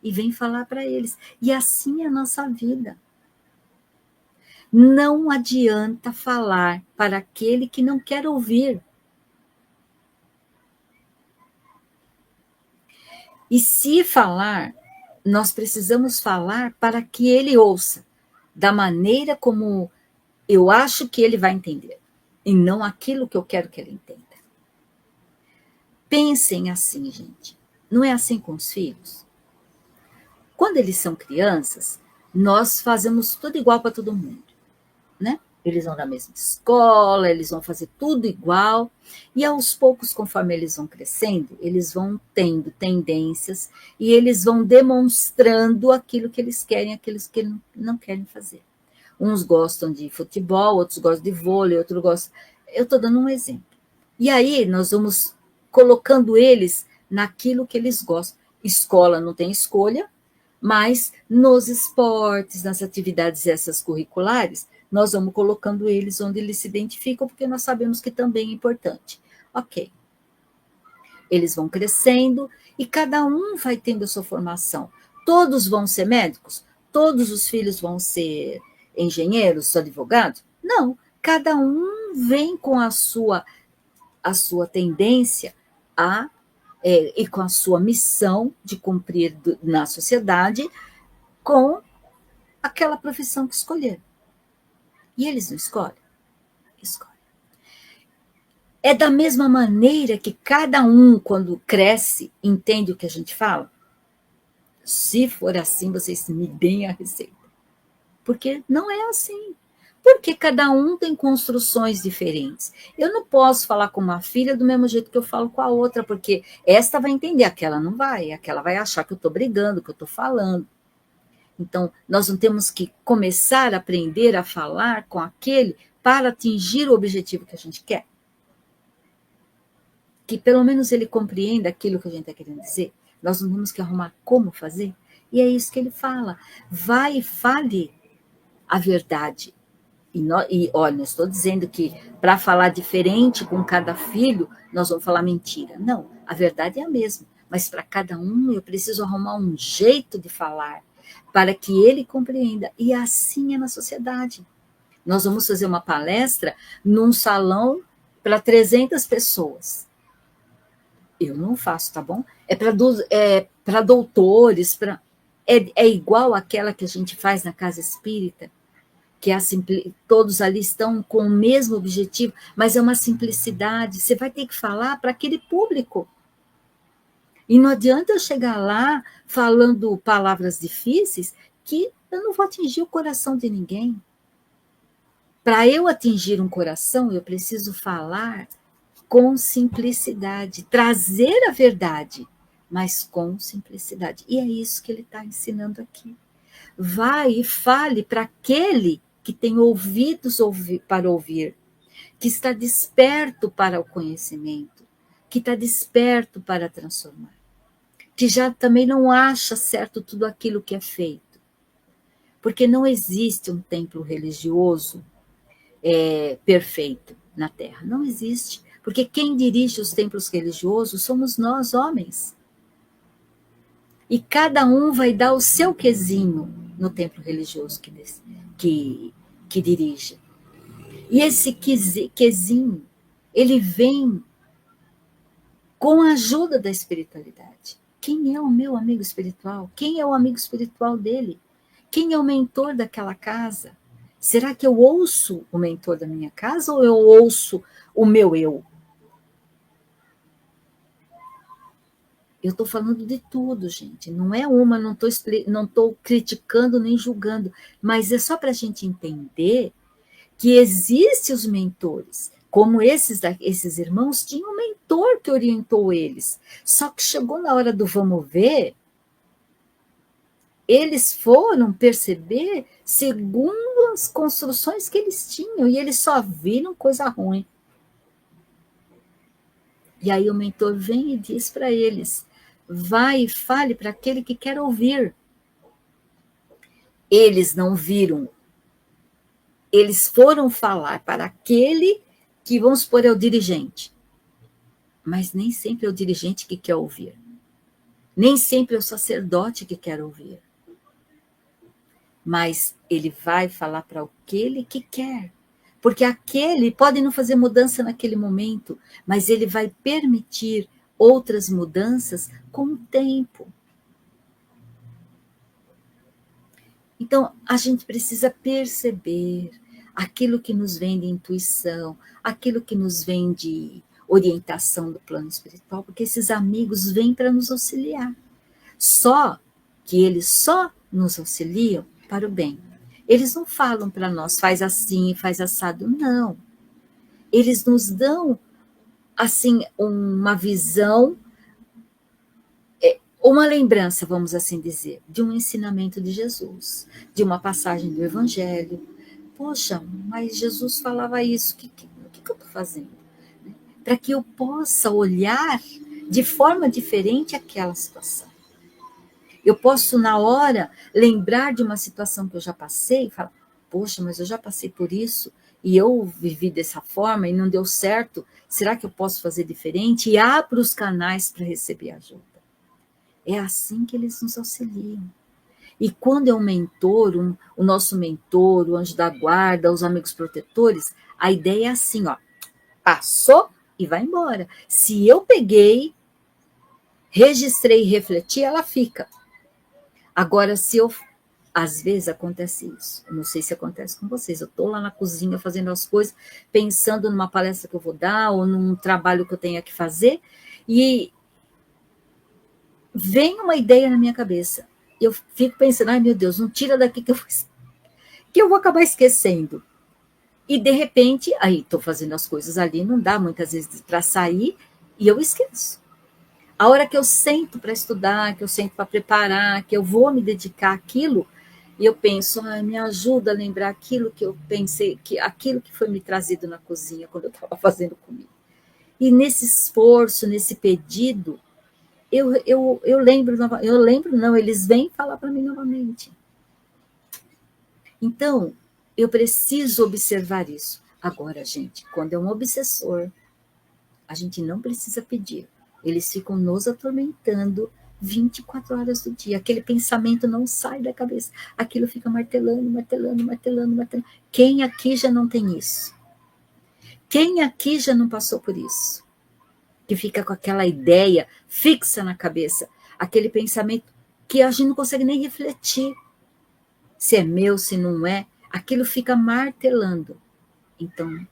E vem falar para eles. E assim é a nossa vida. Não adianta falar para aquele que não quer ouvir. E se falar, nós precisamos falar para que ele ouça, da maneira como eu acho que ele vai entender, e não aquilo que eu quero que ele entenda. Pensem assim, gente. Não é assim com os filhos? Quando eles são crianças, nós fazemos tudo igual para todo mundo, né? Eles vão na mesma escola, eles vão fazer tudo igual, e aos poucos, conforme eles vão crescendo, eles vão tendo tendências e eles vão demonstrando aquilo que eles querem, aquilo que eles não querem fazer. Uns gostam de futebol, outros gostam de vôlei, outros gostam... Eu estou dando um exemplo. E aí nós vamos colocando eles naquilo que eles gostam. Escola não tem escolha, mas nos esportes, nas atividades essas curriculares, nós vamos colocando eles onde eles se identificam, porque nós sabemos que também é importante. Ok. Eles vão crescendo e cada um vai tendo a sua formação. Todos vão ser médicos? Todos os filhos vão ser engenheiros, advogados? Não. Cada um vem com a sua tendência e com a sua missão de cumprir na sociedade com aquela profissão que escolheram. E eles não escolhem? Escolhem. É da mesma maneira que cada um, quando cresce, entende o que a gente fala? Se for assim, vocês me deem a receita. Porque não é assim. Porque cada um tem construções diferentes. Eu não posso falar com uma filha do mesmo jeito que eu falo com a outra, porque esta vai entender, aquela não vai, aquela vai achar que eu estou brigando, que eu estou falando. Então, nós não temos que começar a aprender a falar com aquele para atingir o objetivo que a gente quer? Que pelo menos ele compreenda aquilo que a gente está querendo dizer. Nós não temos que arrumar como fazer. E é isso que ele fala. Vai e fale a verdade. E olha, não estou dizendo que para falar diferente com cada filho, nós vamos falar mentira. Não, a verdade é a mesma. Mas para cada um eu preciso arrumar um jeito de falar para que ele compreenda. E assim é na sociedade. Nós vamos fazer uma palestra num salão para 300 pessoas. Eu não faço, tá bom? É para doutores, é igual àquela que a gente faz na casa espírita, que todos ali estão com o mesmo objetivo, mas é uma simplicidade. Você vai ter que falar para aquele público. E não adianta eu chegar lá falando palavras difíceis que eu não vou atingir o coração de ninguém. Para eu atingir um coração, eu preciso falar com simplicidade, trazer a verdade, mas com simplicidade. E é isso que ele está ensinando aqui. Vai e fale para aquele que tem ouvidos para ouvir, que está desperto para o conhecimento, que está desperto para transformar, que já também não acha certo tudo aquilo que é feito. Porque não existe um templo religioso perfeito na Terra. Não existe. Porque quem dirige os templos religiosos somos nós, homens. E cada um vai dar o seu quesinho no templo religioso que dirige. E esse quesinho, ele vem com a ajuda da espiritualidade. Quem é o meu amigo espiritual? Quem é o amigo espiritual dele? Quem é o mentor daquela casa? Será que eu ouço o mentor da minha casa ou eu ouço o meu eu? Eu estou falando de tudo, gente. Não é uma, não estou criticando nem julgando, mas é só para a gente entender que existem os mentores, Como esses irmãos tinham um mentor que orientou eles. Só que chegou na hora do vamos ver, eles foram perceber segundo as construções que eles tinham, e eles só viram coisa ruim. E aí o mentor vem e diz para eles: vai e fale para aquele que quer ouvir. Eles não viram, eles foram falar para aquele que, vamos supor, é o dirigente. Mas nem sempre é o dirigente que quer ouvir. Nem sempre é o sacerdote que quer ouvir. Mas ele vai falar para aquele que quer. Porque aquele pode não fazer mudança naquele momento, mas ele vai permitir outras mudanças com o tempo. Então, a gente precisa perceber aquilo que nos vem de intuição, aquilo que nos vem de orientação do plano espiritual, porque esses amigos vêm para nos auxiliar. Só que eles só nos auxiliam para o bem. Eles não falam para nós, faz assim, faz assado, não. Eles nos dão, assim, uma visão, uma lembrança, vamos assim dizer, de um ensinamento de Jesus, de uma passagem do Evangelho. Poxa, mas Jesus falava isso, o que eu estou fazendo? Para que eu possa olhar de forma diferente aquela situação. Eu posso, na hora, lembrar de uma situação que eu já passei e falar: poxa, mas eu já passei por isso e eu vivi dessa forma e não deu certo. Será que eu posso fazer diferente? E abro os canais para receber ajuda. É assim que eles nos auxiliam. E quando é um mentor, o nosso mentor, o anjo da guarda, os amigos protetores, a ideia é assim, ó, passou e vai embora. Se eu peguei, registrei e refleti, ela fica. Agora, às vezes acontece isso. Eu não sei se acontece com vocês. Eu estou lá na cozinha fazendo as coisas, pensando numa palestra que eu vou dar ou num trabalho que eu tenha que fazer, e vem uma ideia na minha cabeça. Eu fico pensando: ai meu Deus, não tira daqui que eu vou acabar esquecendo. E de repente, aí estou fazendo as coisas ali, não dá muitas vezes para sair, e eu esqueço. A hora que eu sento para estudar, que eu sento para preparar, que eu vou me dedicar àquilo, e eu penso: me ajuda a lembrar aquilo que eu pensei, aquilo que foi me trazido na cozinha quando eu estava fazendo comida. E nesse esforço, nesse pedido, eu lembro não, eles vêm falar para mim novamente. Então, eu preciso observar isso. Agora, gente, quando é um obsessor, a gente não precisa pedir. Eles ficam nos atormentando 24 horas do dia. Aquele pensamento não sai da cabeça. Aquilo fica martelando, martelando, martelando, martelando. Quem aqui já não tem isso? Quem aqui já não passou por isso? Que fica com aquela ideia fixa na cabeça. Aquele pensamento que a gente não consegue nem refletir. Se é meu, se não é. Aquilo fica martelando. Então,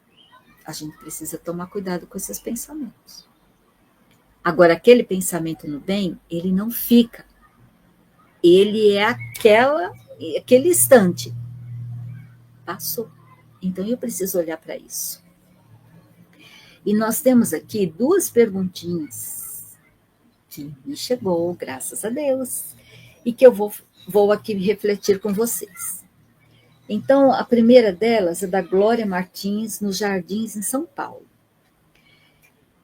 a gente precisa tomar cuidado com esses pensamentos. Agora, aquele pensamento no bem, ele não fica. Ele é aquele instante. Passou. Então, eu preciso olhar para isso. E nós temos aqui 2 perguntinhas que me chegou, graças a Deus, e que eu vou aqui refletir com vocês. Então, a primeira delas é da Glória Martins, nos Jardins, em São Paulo.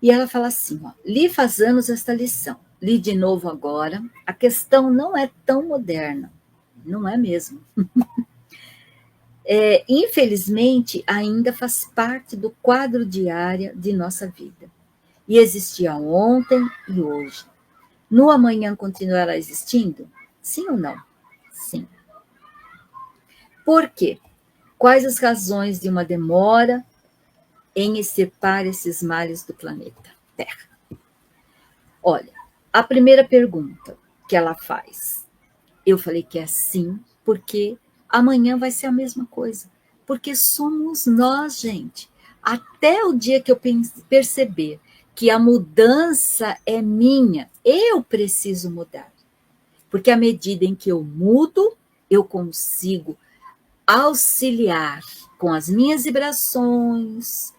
E ela fala assim, ó: li faz anos esta lição, li de novo agora, a questão não é tão moderna, não é mesmo. Infelizmente, ainda faz parte do quadro diário de nossa vida. E existia ontem e hoje. No amanhã continuará existindo? Sim ou não? Sim. Por quê? Quais as razões de uma demora em extirpar esses males do planeta Terra? Olha, a primeira pergunta que ela faz, eu falei que é sim, porque amanhã vai ser a mesma coisa. Porque somos nós, gente. Até o dia que eu perceber que a mudança é minha, eu preciso mudar. Porque à medida em que eu mudo, eu consigo auxiliar com as minhas vibrações,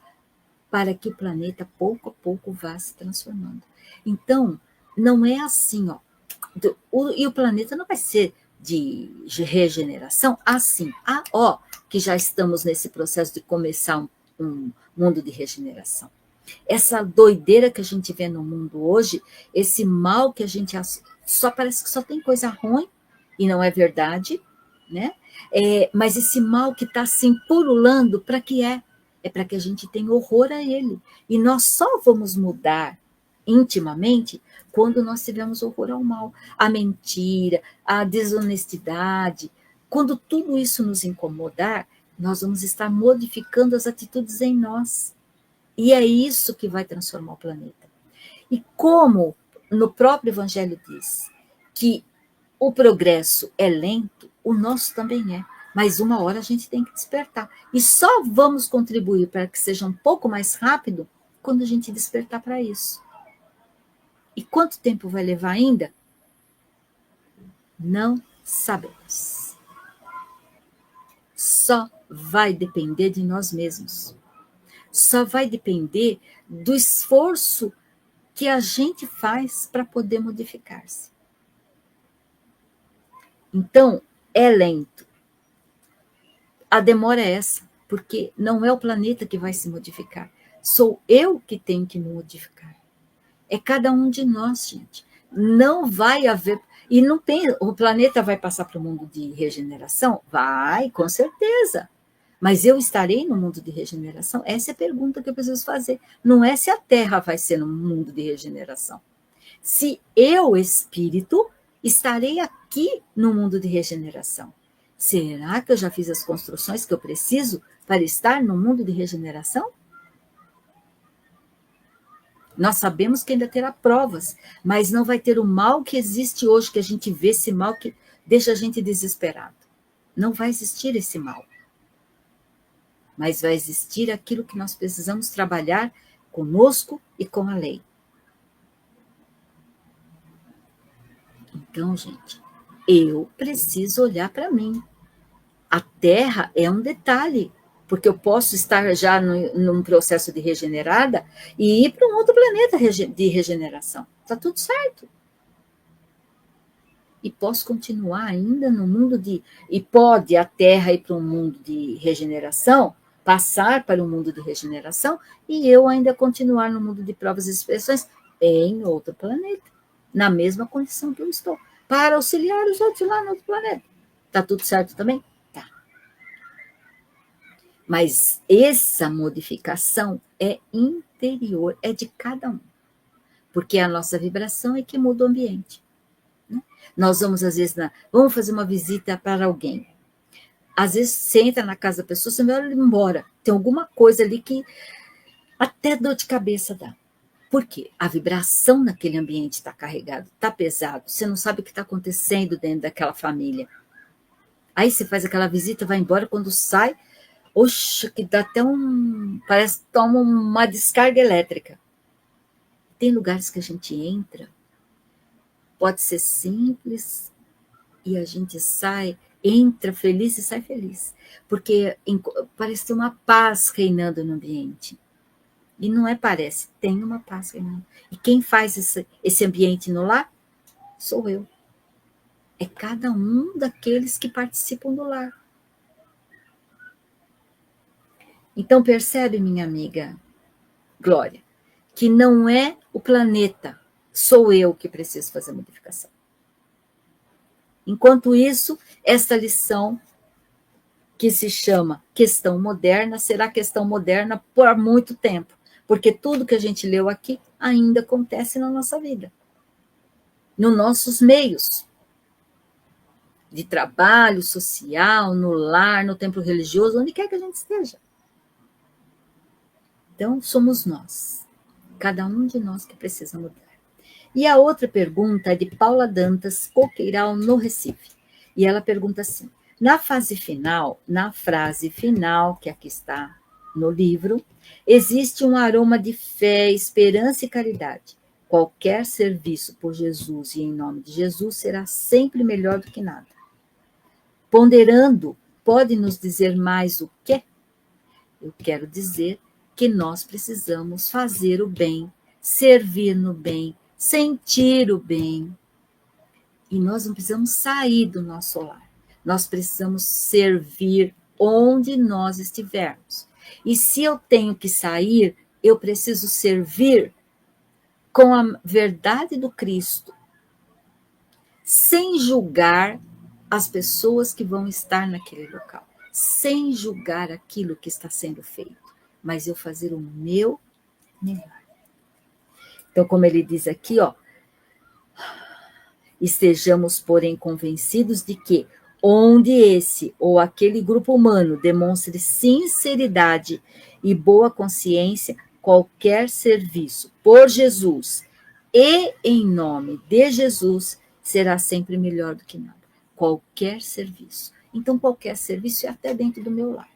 para que o planeta, pouco a pouco, vá se transformando. Então, não é assim, ó. E o planeta não vai ser de regeneração assim. Que já estamos nesse processo de começar um mundo de regeneração. Essa doideira que a gente vê no mundo hoje, esse mal que a gente só parece que só tem coisa ruim, e não é verdade, né? Mas esse mal que está assim pululando, para que é? É para que a gente tenha horror a ele. E nós só vamos mudar intimamente quando nós tivermos horror ao mal, à mentira, à desonestidade. Quando tudo isso nos incomodar, nós vamos estar modificando as atitudes em nós. E é isso que vai transformar o planeta. E como no próprio Evangelho diz que o progresso é lento, o nosso também é. Mas uma hora a gente tem que despertar. E só vamos contribuir para que seja um pouco mais rápido quando a gente despertar para isso. E quanto tempo vai levar ainda? Não sabemos. Só vai depender de nós mesmos. Só vai depender do esforço que a gente faz para poder modificar-se. Então, é lento. A demora é essa, porque não é o planeta que vai se modificar. Sou eu que tenho que me modificar. É cada um de nós, gente. Não vai haver... E não tem... O planeta vai passar para o mundo de regeneração? Vai, com certeza. Mas eu estarei no mundo de regeneração? Essa é a pergunta que eu preciso fazer. Não é se a Terra vai ser no mundo de regeneração. Se eu, espírito, estarei aqui no mundo de regeneração. Será que eu já fiz as construções que eu preciso para estar no mundo de regeneração? Nós sabemos que ainda terá provas, mas não vai ter o mal que existe hoje, que a gente vê esse mal que deixa a gente desesperado. Não vai existir esse mal. Mas vai existir aquilo que nós precisamos trabalhar conosco e com a lei. Então, gente, eu preciso olhar para mim. A Terra é um detalhe, porque eu posso estar já num processo de regenerada e ir para um outro planeta de regeneração. Está tudo certo. E posso continuar ainda no mundo de... E pode a Terra ir para um mundo de regeneração, passar para um mundo de regeneração, e eu ainda continuar no mundo de provas e expressões em outro planeta, na mesma condição que eu estou, para auxiliar os outros lá no outro planeta. Está tudo certo também? Tá. Mas essa modificação é interior, é de cada um. Porque a nossa vibração é que muda o ambiente. Né? Nós vamos, às vezes, vamos fazer uma visita para alguém. Às vezes, você entra na casa da pessoa, você vai embora. Tem alguma coisa ali que até dor de cabeça dá. Por quê? A vibração naquele ambiente está carregada, está pesado. Você não sabe o que está acontecendo dentro daquela família. Aí você faz aquela visita, vai embora, quando sai, oxa, que dá até parece que toma uma descarga elétrica. Tem lugares que a gente entra, pode ser simples, e a gente entra feliz e sai feliz. Porque parece ter uma paz reinando no ambiente. E não parece, tem uma paz reinando. E quem faz esse ambiente no lar? Sou eu. É cada um daqueles que participam do lar. Então percebe, minha amiga Glória, que não é o planeta, sou eu que preciso fazer a modificação. Enquanto isso, esta lição, que se chama questão moderna, será questão moderna por muito tempo, porque tudo que a gente leu aqui ainda acontece na nossa vida, nos nossos meios de trabalho social, no lar, no templo religioso, onde quer que a gente esteja. Então, somos nós, cada um de nós que precisa mudar. E a outra pergunta é de Paula Dantas Coqueiral, no Recife. E ela pergunta assim: na frase final, que aqui está no livro, existe um aroma de fé, esperança e caridade. Qualquer serviço por Jesus e em nome de Jesus será sempre melhor do que nada. Ponderando, pode nos dizer mais o quê? Eu quero dizer que nós precisamos fazer o bem, servir no bem, sentir o bem. E nós não precisamos sair do nosso lar. Nós precisamos servir onde nós estivermos. E se eu tenho que sair, eu preciso servir com a verdade do Cristo, sem julgar as pessoas que vão estar naquele local, sem julgar aquilo que está sendo feito, mas eu fazer o meu melhor. Então, como ele diz aqui, estejamos, porém, convencidos de que, onde esse ou aquele grupo humano demonstre sinceridade e boa consciência, qualquer serviço por Jesus e em nome de Jesus será sempre melhor do que nada. Qualquer serviço. Então, qualquer serviço é até dentro do meu lar.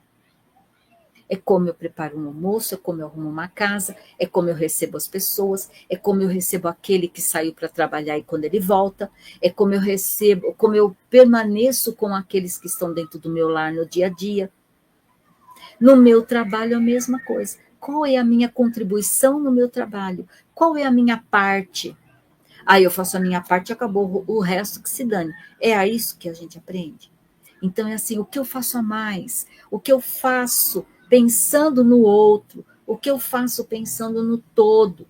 É como eu preparo um almoço, é como eu arrumo uma casa, é como eu recebo as pessoas, é como eu recebo aquele que saiu para trabalhar e quando ele volta, é como eu recebo, como eu permaneço com aqueles que estão dentro do meu lar no dia a dia. No meu trabalho, a mesma coisa. Qual é a minha contribuição no meu trabalho? Qual é a minha parte? Aí eu faço a minha parte e acabou o resto que se dane. É a isso que a gente aprende. Então é assim, o que eu faço a mais? O que eu faço pensando no outro? O que eu faço pensando no todo?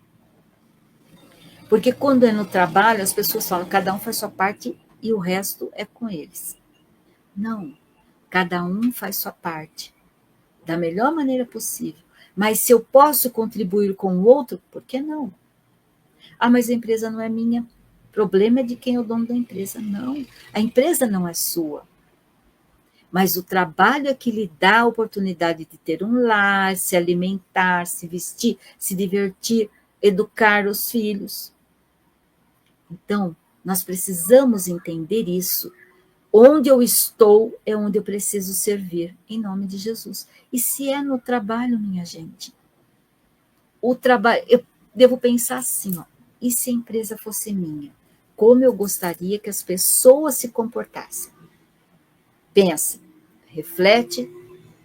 Porque quando é no trabalho, as pessoas falam, cada um faz sua parte e o resto é com eles. Não, cada um faz sua parte da melhor maneira possível. Mas se eu posso contribuir com o outro, por que não? Ah, mas a empresa não é minha. O problema é de quem é o dono da empresa. Não, a empresa não é sua. Mas o trabalho é que lhe dá a oportunidade de ter um lar, se alimentar, se vestir, se divertir, educar os filhos. Então, nós precisamos entender isso. Onde eu estou é onde eu preciso servir, em nome de Jesus. E se é no trabalho, minha gente? O trabalho, eu devo pensar assim, e se a empresa fosse minha? Como eu gostaria que as pessoas se comportassem? Pensa, reflete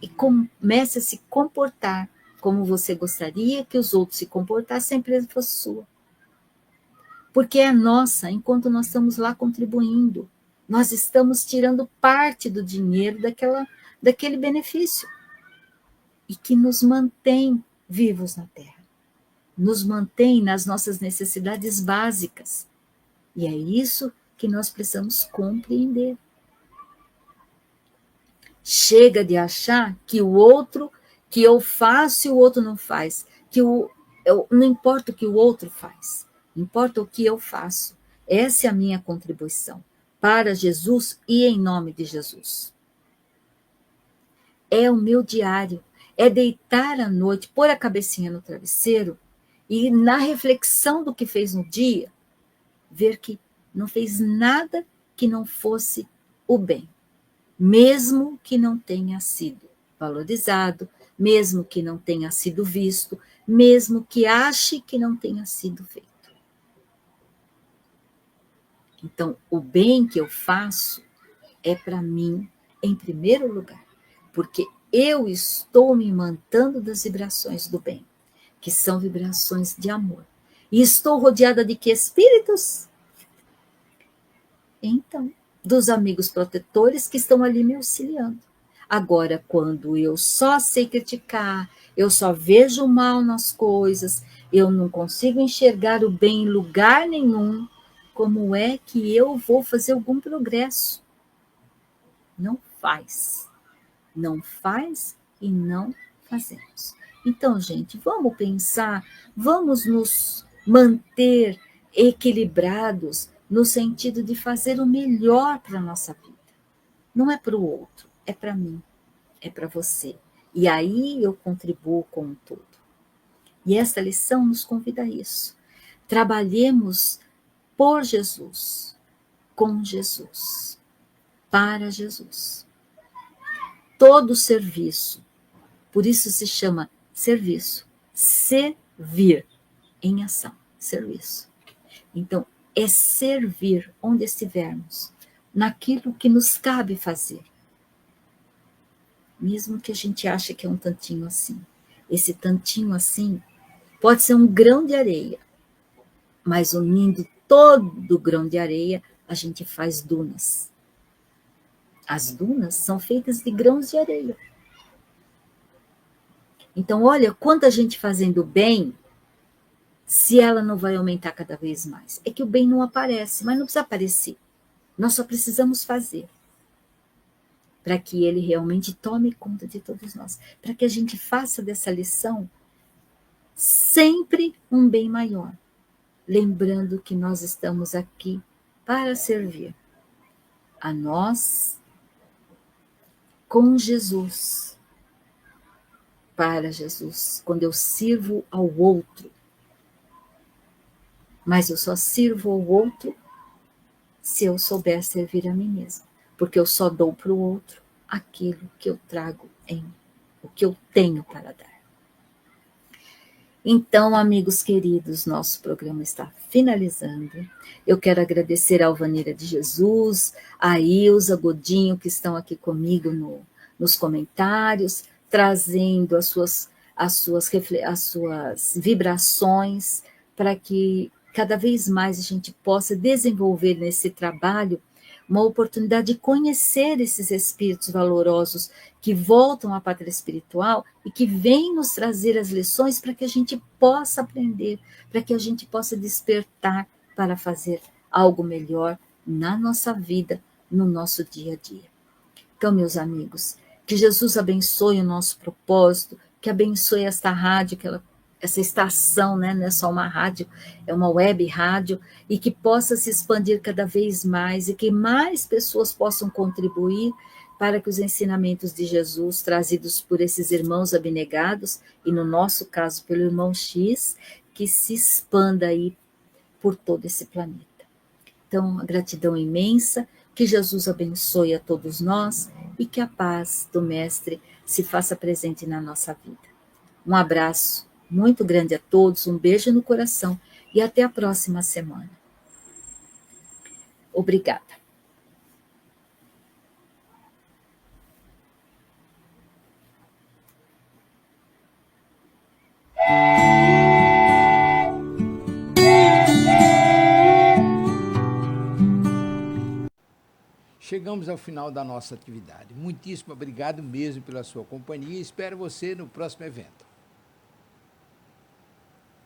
e comece a se comportar como você gostaria que os outros se comportassem se a empresa fosse sua. Porque é nossa, enquanto nós estamos lá contribuindo. Nós estamos tirando parte do dinheiro daquele benefício e que nos mantém vivos na Terra, nos mantém nas nossas necessidades básicas. E é isso que nós precisamos compreender. Chega de achar que o outro, que eu faço e o outro não faz, não importa o que o outro faz, importa o que eu faço. Essa é a minha contribuição para Jesus e em nome de Jesus. É o meu diário, é deitar à noite, pôr a cabecinha no travesseiro e na reflexão do que fez no dia, ver que não fez nada que não fosse o bem, mesmo que não tenha sido valorizado, mesmo que não tenha sido visto, mesmo que ache que não tenha sido feito. Então, o bem que eu faço é para mim em primeiro lugar, porque eu estou me mantendo das vibrações do bem, que são vibrações de amor. E estou rodeada de que espíritos? Então, dos amigos protetores que estão ali me auxiliando. Agora, quando eu só sei criticar, eu só vejo o mal nas coisas, eu não consigo enxergar o bem em lugar nenhum, como é que eu vou fazer algum progresso? Não faz. Não faz e não fazemos. Então, gente, vamos pensar, vamos nos manter equilibrados no sentido de fazer o melhor para a nossa vida. Não é para o outro, é para mim, é para você. E aí eu contribuo com o todo. E esta lição nos convida a isso. Trabalhemos por Jesus, com Jesus, para Jesus. Todo serviço, por isso se chama serviço, servir em ação, serviço. Então, é servir onde estivermos, naquilo que nos cabe fazer. Mesmo que a gente ache que é um tantinho assim. esse tantinho assim, pode ser um grão de areia, mas unindo todo o grão de areia, a gente faz dunas. As dunas são feitas de grãos de areia. Então, olha, quanta gente fazendo bem, se ela não vai aumentar cada vez mais. É que o bem não aparece, mas não precisa aparecer. Nós só precisamos fazer para que ele realmente tome conta de todos nós, para que a gente faça dessa lição sempre um bem maior, lembrando que nós estamos aqui para servir a nós com Jesus, para Jesus, quando eu sirvo ao outro. Mas eu só sirvo ao outro se eu souber servir a mim mesma, porque eu só dou para o outro aquilo que eu trago em mim, o que eu tenho para dar. Então, amigos queridos, nosso programa está finalizando. Eu quero agradecer a Alvanira de Jesus, a Ilza Godinho, que estão aqui comigo nos comentários, trazendo as suas vibrações para que cada vez mais a gente possa desenvolver nesse trabalho uma oportunidade de conhecer esses espíritos valorosos que voltam à pátria espiritual e que vêm nos trazer as lições para que a gente possa aprender, para que a gente possa despertar para fazer algo melhor na nossa vida, no nosso dia a dia. Então, meus amigos, que Jesus abençoe o nosso propósito, que abençoe esta rádio, essa estação, né? Não é só uma rádio, é uma web rádio, e que possa se expandir cada vez mais e que mais pessoas possam contribuir para que os ensinamentos de Jesus, trazidos por esses irmãos abnegados, e no nosso caso pelo irmão X, que se expanda aí por todo esse planeta. Então, a gratidão imensa, que Jesus abençoe a todos nós e que a paz do Mestre se faça presente na nossa vida. Um abraço muito grande a todos, um beijo no coração e até a próxima semana. Obrigada. Chegamos ao final da nossa atividade. Muitíssimo obrigado mesmo pela sua companhia e espero você no próximo evento.